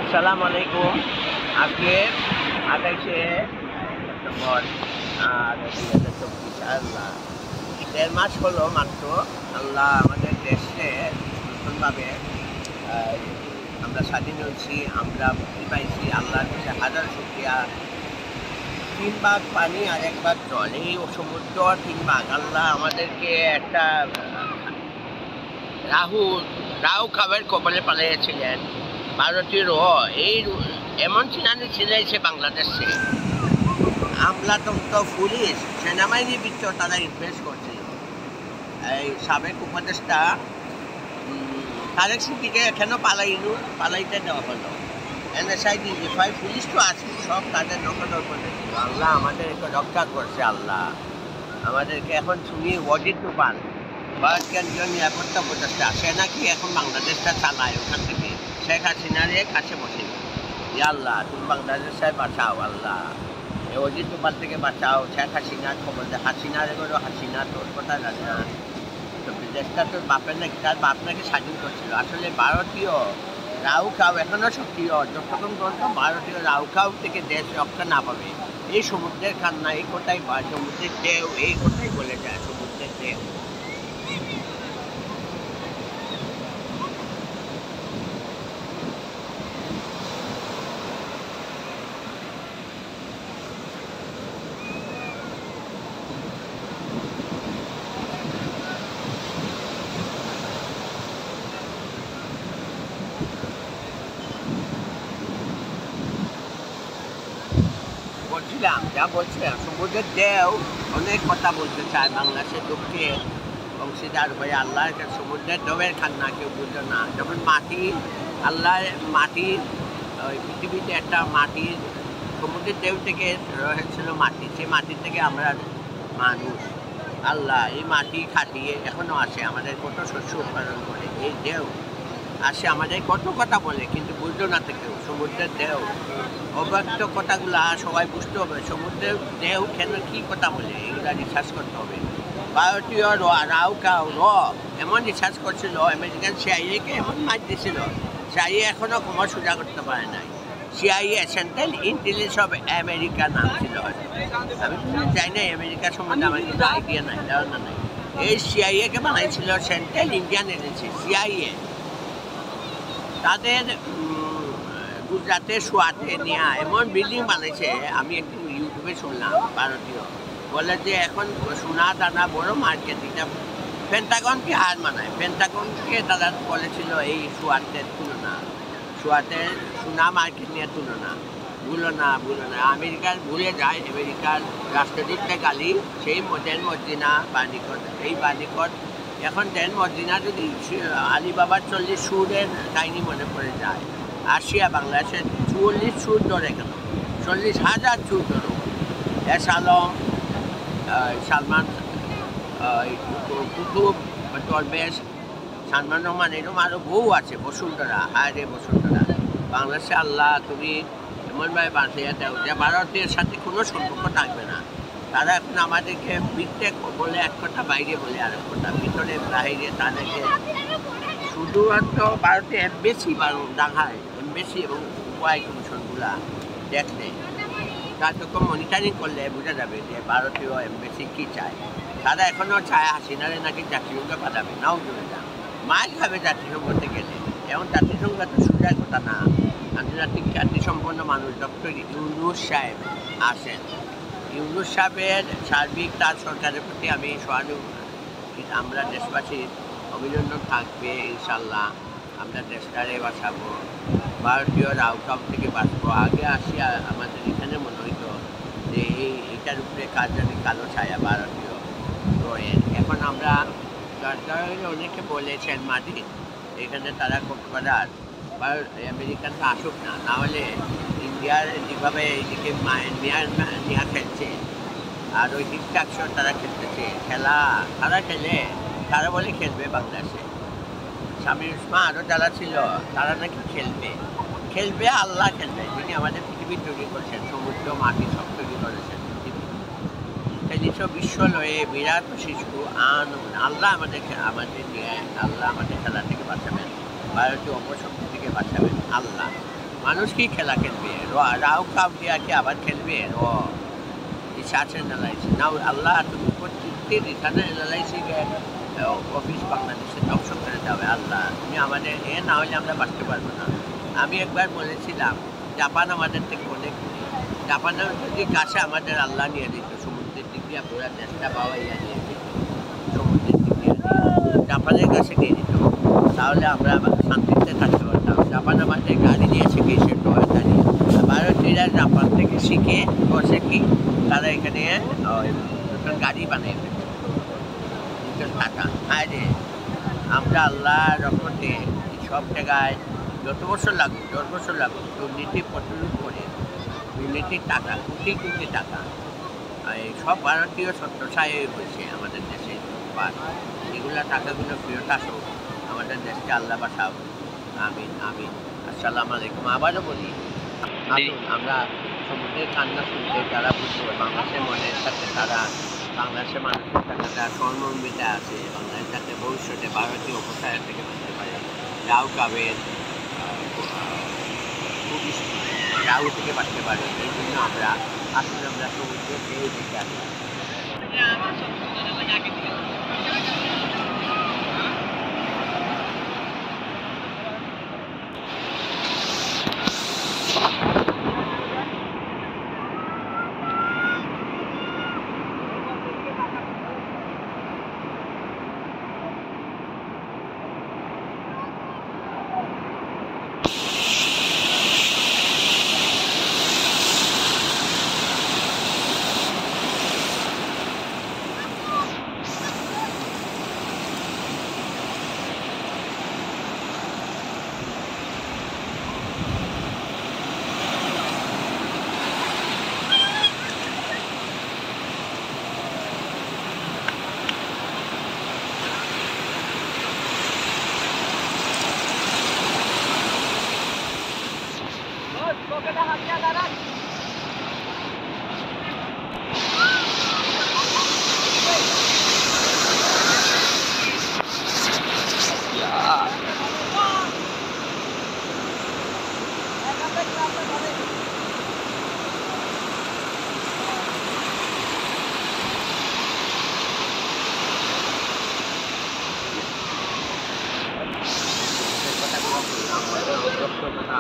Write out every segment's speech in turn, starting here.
আসসালামু আলাইকুম। আজকে ২৮শে সেপ্টেম্বর ২০২৪। আল্লাহ ১.৫ মাস হলো মাত্র। আল্লাহ আমাদের দেশে নতুনভাবে আমরা স্বাধীন হয়েছি, আমরা মুক্তি পাইছি। আল্লাহর কাছে হাজার শুকরিয়া। ৩ ভাগ পানি আর ১ ভাগ জল, এই সমুদ্র ৩ ভাগ। আল্লাহ আমাদেরকে একটা রাহু খাবার কবলে পালিয়েছিলেন। ভারতীয় এই এমন সিনারি ছিনাইছে বাংলাদেশে, আমলাতন্ত্র, পুলিশ, সেনাবাহিনীর ভিতর তারা ইনভেস্ট করছিল। এই সাবেক উপদেষ্টা তারেক সিদ্দিকে কেন পালাইতে দেওয়া হলো? এনএসআই, ডিজিএফআই, পুলিশ তো আছে, সব তাদের নকল করেছিল। আল্লাহ আমাদেরকে রক্ষা করছে। আল্লাহ আমাদেরকে এখন শুনি অজিত ডোভাল ভারত কেন্দ্রীয় নিরাপত্তা উপদেষ্টা, সে নাকি এখন বাংলাদেশটা চালায় ওখান থেকে। শেখ হাসিনার কাছে বসে, আল্লাহ তুমি বাংলাদেশে বাঁচাও। আল্লাহ এই অজিত ডোভাল থেকে বাঁচাও। শেখ হাসিনার খবর দেয়, হাসিনার এগুলো হাসিনা তোর কথা জানে না। তো বিদেশটা তোর বাপের নাকি, তার বাপ নাকি স্বাধীন করছিল। আসলে ভারতীয় রাউকাউ এখনও সক্রিয়। যতক্ষণ পর্যন্ত ভারতীয় রাউকাউ থেকে দেশ রক্ষা না পাবে, এই সমুদ্রের কান্না, এই কোটাই সমুদ্রের ঢেউ, এই কোটাই বলে যায় সমুদ্রের ঢেউ। বলছিলাম, যা বলছিলাম, সমুদ্রের ঢেউ অনেক কথা বলতে চায় বাংলাদেশের দুঃখে অংশীদার হয়ে। আল্লাহ সমুদ্রের ঢেউয়ের কান্না কেউ বুঝলো না। যেমন মাটি, আল্লাহ মাটির, ওই পৃথিবীতে একটা মাটির, সমুদ্রের ঢেউ থেকে রয়েছিল মাটি, সেই মাটি থেকে আমরা মানুষ। আল্লাহ এই মাটি খাটিয়ে এখনও আসে, আমাদের কত শস্য উৎপাদন করে। এই ঢেউ আসে আমাদের কত কথা বলে, কিন্তু বুঝলো না তো কেউ। সমুদ্রের ঢেউ অব্যক্ত কথাগুলা সবাই বুঝতে হবে। সমুদ্রের ঢেউ কেন কী কথা বলে, এগুলা রিসার্চ করতে হবে। ভারতীয় রাউকাউ এমন রিসার্চ করছিল, আমেরিকান সিআইএকে এমন মাছ দিছিল, সিআইএ এখনও কোনো সোজা করতে পারে নাই। CIA, central intelligence of America নাম ছিল হয়তো। আমি চাই না আমেরিকার সম্বন্ধে আমার কিন্তু আইডিয়া নাই, ধারণা নাই। এই সিআইএকে বানাইছিল সেন্ট্রাল ইন্ডিয়ান এজেন্সি, সিআইএ। তাদের গুজরাটের সোয়াতে নিয়ে এমন বিল্ডিং বানাইছে, আমি একদিন ইউটিউবে শুনলাম, ভারতীয় বলে যে এখন সোনা দানা বড় মার্কেট, এটা পেন্টাগনকে হার মানায়। পেন্টাগনকে তারা বলেছিল এই সোয়াতের তুলনা, সোয়াতের সোনা মার্কেট নিয়ে তুলনা। ভুলো না। আমেরিকার ভুলে যায়, আমেরিকার রাষ্ট্রদূতটা গালি, সেই দেন মর্জিনা বাণিকট, এই বাণিকট। এখন দেন মর্জিনা যদি আলিবাবার 40 সুরের কাহিনি মনে পড়ে যায়, আসিয়া বাংলাদেশে 44 সুর ধরে কেন, 40,000 সুর ধরো। এস আলম, সালমান, কুতুব, দরবেশ, সালমান রহমান, এরকম আরও বহু আছে। বসুন্ধরা, হায় রে বসুন্ধরা। বাংলাদেশে আল্লাহ তুমি এমনভাবে বাঁচিয়ে দাও যে ভারতের সাথে কোনো সম্পর্ক থাকবে না। তারা এখন আমাদেরকে মিথ্যে বলে এক কথা, বাইরে বলে আর এক কথা, ভিতরে বাইরে তাদেরকে শুধুমাত্র ভারতে এমবেসি দেখায়, এমবেসি এবং উপায় কমিশনগুলা দেখলে, তার যখন মনিটারিং করলে বোঝা যাবে যে ভারতীয় এমবেসি কী চায়। তারা এখনও চায় হাসিনারে নাকি জাতিসংঘ পাঠাবে, নাও চলে যান, মাছ খাবে জাতিসংঘতে গেলে। এবং জাতিসংঘ তো সোজার কথা না। আন্তর্জাতিক খ্যাতিসম্পন্ন মানুষ ডক্টর ইউনূস সাহেব আসেন। ইউনূস সাহেবের সার্বিক তার সরকারের প্রতি আমি আমরা দেশবাসীর অভিনন্দন থাকবে। ইনশাল্লাহ আমরা দেশটারে বাঁচাবো, ভারতীয় রাউকাউ থেকে বাঁচবো। আগে আসিয়া আমাদের এখানে মনে হইতো যে এইটার উপরে কাজ জানি কালো ছায়া ভারতীয় রয়ের। এখন আমরা সরকার অনেকে বলেছেন মাটি এখানে তারা করতে পারার, বা আমেরিকানরা আসুক না, নাহলে ইন্ডিয়ার যেভাবে এইদিকে নিয়ে খেলছে, আর ওই ডিস্ট্রাকশন তারা খেলতেছে, তারা খেলে, তারা বলে খেলবে বাংলাদেশে। স্বামী উসমা আরও যারা ছিল তারা নাকি খেলবে আল্লাহ খেলবে, যিনি আমাদের পৃথিবী তৈরি করেছেন, সমুদ্র মাটি সব তৈরি করেছেন পৃথিবী। সেই বিশ্ব লয়ে বিরাট শিশু আল্লাহ আমাদের নিয়ে, আল্লাহ আমাদের খেলা থেকে বাঁচাবেন, ভারতীয় অপশক্তি থেকে বাঁচাবেন আল্লাহ। মানুষ কি খেলা খেলবে রাও কাপ দিয়ে কি আবার খেলবে রিসার্চ এনালাইসিস না আল্লাহ তুমি প্রত্যেকটি রিসার্চ এনালাইসিসে অফিস বাংলাদেশে ধ্বংস করে যাবে আল্লাহ তুমি আমাদের না হলে আমরা বাঁচতে পারবো না। আমি একবার বলেছিলাম জাপান আমাদের থেকে অনেক জাপানের যদি কাছে আমাদের আল্লাহ নিয়ে দিত সমুদ্রের দিক দিয়ে পুরো দেশটা পাওয়া নিয়ে দিত সমুদ্রের দিক দিয়ে জাপানের কাছে নিয়ে দিত তাহলে আমরা শান্তিতে থাকতে পারতাম। জাপান আমাদের গাড়ি নিয়ে শিখেছে টয়োটা নিয়ে ভারতীয়রা জাপান থেকে শিখে বসে কি তারা এখানে নতুন গাড়ি বানিয়ে ফেলছে টাকা। হ্যাঁ রে আমরা আল্লাহ রহমতে সব জায়গায় যত বছর লাগুক 10 বছর লাগুক দুর্নীতি প্রচুর করে দুর্নীতির টাকা কোটি কোটি টাকা এই সব ভারতীয় সত্যসায় হয়েছে আমাদের দেশে এগুলা টাকাগুলো ফেরত আসো আমাদের দেশকে আল্লাহ বাসাও। আমিন আমিন। আসসালামু আলাইকুম। আবারও বলি আমরা সমুদ্রের কান্না শুনতে যারা বুঝবো বাংলাদেশের মনের সাথে তারা বাংলাদেশের মানুষের সাথে তারা সহমর্মিতা আছে বাংলাদেশের সাথে ভবিষ্যতে ভারতীয় উপসাগর থেকে বাঁচতে পারে রাও কাবের রাউ থেকে বাঁচতে পারে এই জন্য আমরা আসলে আমরা সমুদ্রের এই দিকে আসি।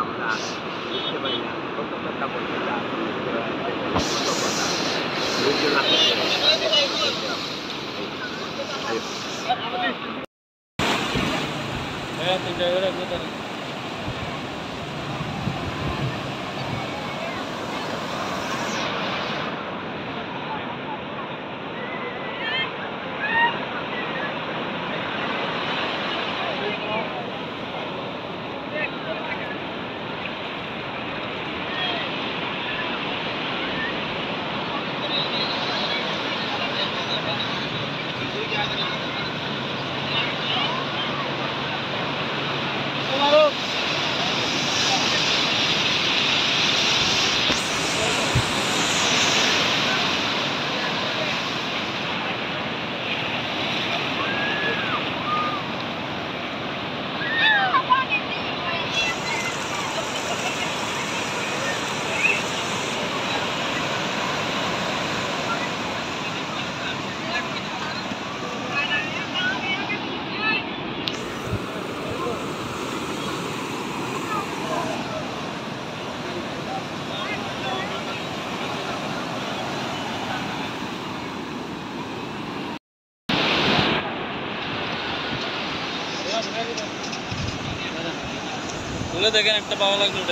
আমরা বুঝতে পারি না কত কথা বলতে চাই তুলে দেখেন একটা পাওয়া লাগলো